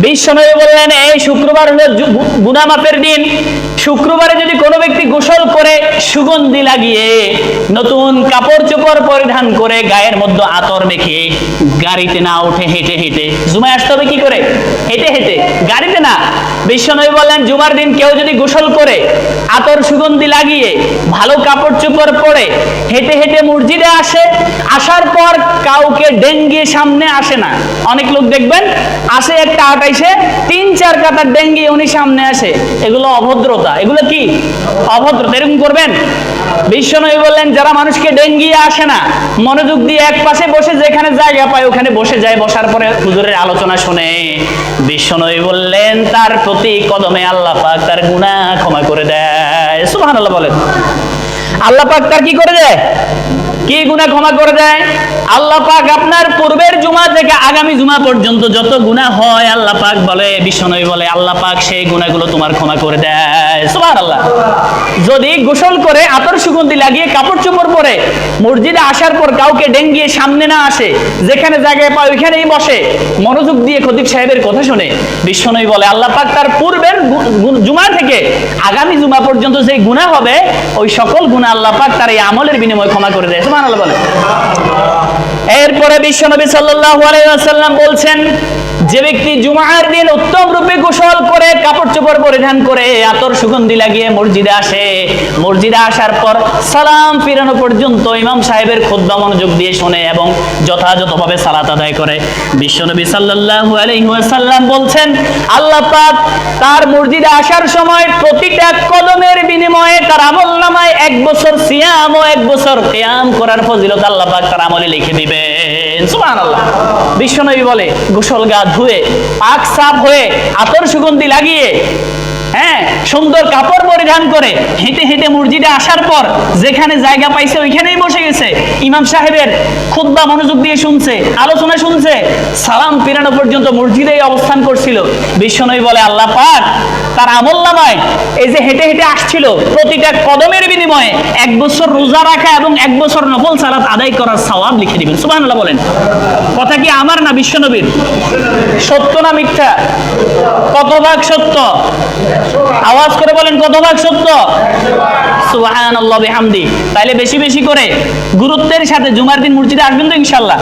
বিশ্বনবী বললেন, এই শুক্রবার হলো গুনাহ মাফের দিন। শুক্রবারে যদি কোনো ব্যক্তি গোসল করে, সুগন্ধি লাগিয়ে, নতুন কাপড় চোপড় পরিধান করে, গায়ের মধ্যে আতর মেখে, গাড়িতে না উঠে হেঁটে হেঁটে জুমায় আসতে হবে। কি করে? হেঁটে হেঁটে, গাড়িতে না। বিশ্বনবী বললেন, জুমার দিন কেউ যদি গোসল করে, আতর সুগন্ধি লাগিয়ে, ভালো কাপড় চোপড় পরে, হেঁটে হেঁটে মসজিদে আসে, আসার পর কাউকে ডেঙ্গিয়ে সামনে আসে না। অনেক লোক দেখবেন আসে একটা আটাইশে 3-4 কাতার ডেঙ্গিয়ে উনি সামনে আসে, এগুলো অভদ্রতা। এগুলো কি অভদ্রতা? এরকম করবেন? বিশ্বনবী বললেন, যারা মানুষকে ডেঙ্গিয়ে আসে না, মনোযোগ দিয়ে এক পাশে বসে যেখানে জায়গা পায় ওখানে বসে যায়, বসার পরে হুজুরের আলোচনা শুনে, বিশ্বনবী বললেন তার প্রতি কদমে আল্লাহ পাক তার গুনাহ ক্ষমা করে দেয়। সুবহানাল্লাহ বলেন। আল্লাহ পাক তার কি করে দেয়? কি গুনাহ ক্ষমা করে দেয়? আল্লাহ পাক আপনার পূর্বের জুমা থেকে আগামী জুমা পর্যন্ত যত গুনাহ হয়, আল্লাহ পাক বলে, বিশ্বনবী বলে, আল্লাহ পাক সেই গুনাহগুলো তোমার ক্ষমা করে দেয়। সুবহানাল্লাহ। যদি গোসল করে আতর সুগন্ধি লাগিয়ে কাপড় চোপড় পরে মসজিদে আসার পর কাউকে ডেঙ্গিয়ে সামনে না আসে, যেখানে জায়গায় পায় ওইখানেই বসে, মনোযোগ দিয়ে খতিব সাহেবের কথা শুনে, বিশ্বনবী বলে আল্লাহ পাক তার পূর্বের জুমা থেকে আগামী জুমা পর্যন্ত যে গুনাহ হবে, ওই সকল গুনাহ আল্লাহ পাক তার এই আমলের বিনিময়ে ক্ষমা করে দেয়। সুবহানাল্লাহ বলে। এরপরে বিশ্বনবী সাল্লাল্লাহু আলাইহি ওয়াসাল্লাম বলছেন, যে ব্যক্তি জুমার দিন উত্তম রূপে গোসল করে, কাপড় চোপড় পরিধান করে, আতর সুগন্ধি লাগিয়ে মসজিদে আসে, মসজিদে আসার পর সালাম ফিরানো পর্যন্ত ইমাম সাহেবের খুতবা মনোযোগ দিয়ে শুনে এবং যথাযথভাবে সালাত আদায় করে, বিশ্বনবী সাল্লাল্লাহু আলাইহি ওয়াসাল্লাম বলছেন, আল্লাহ পাক তার মসজিদে আসার সময় প্রতিটা কদমের বিনিময়ে তার আমলনামায় 1 বছর সিয়াম ও 1 বছর কিয়াম করার ফজিলত আল্লাহ পাক তার আমলে লিখে দিবেন। সুবহানাল্লাহ। বিশ্বনবী বলে, গোসল গা ধুয়ে পাক সাফ হয়ে আতর সুগন্ধি লাগিয়ে, হ্যাঁ, সুন্দর কাপড় পরিধান করে হেঁটে হেঁটে মসজিদে আসার পর যেখানে জায়গা পাইছে ওইখানেই বসে গেছে, ইমাম সাহেবের খুতবা মনোযোগ দিয়ে শুনছে, আলোচনা শুনছে, সালাম ফিরানো পর্যন্ত মসজিদেই অবস্থান করছিল। বিশ্বনবী বলে, আল্লাহ পাক তার আমলনামায় এই যে হেঁটে হেঁটে আসছিল প্রতিটা কদমের বিনিময়ে 1 বছর রোজা রাখা এবং 1 বছর নফল সালাত আদায় করার সওয়াব লিখে দিবেন। সুবহানাল্লাহ বলেন। কথা কি আমার না বিশ্বনবীর? সত্য না মিথ্যা? কত ভাগ সত্য? আওয়াজ করে বলেন, কত ভাগ সত্য? সুবহানাল্লাহ বিহামদি। তাইলে বেশি বেশি করে গুরুত্বের সাথে জুমার দিন মসজিদে আসবেন তো ইনশাআল্লাহ?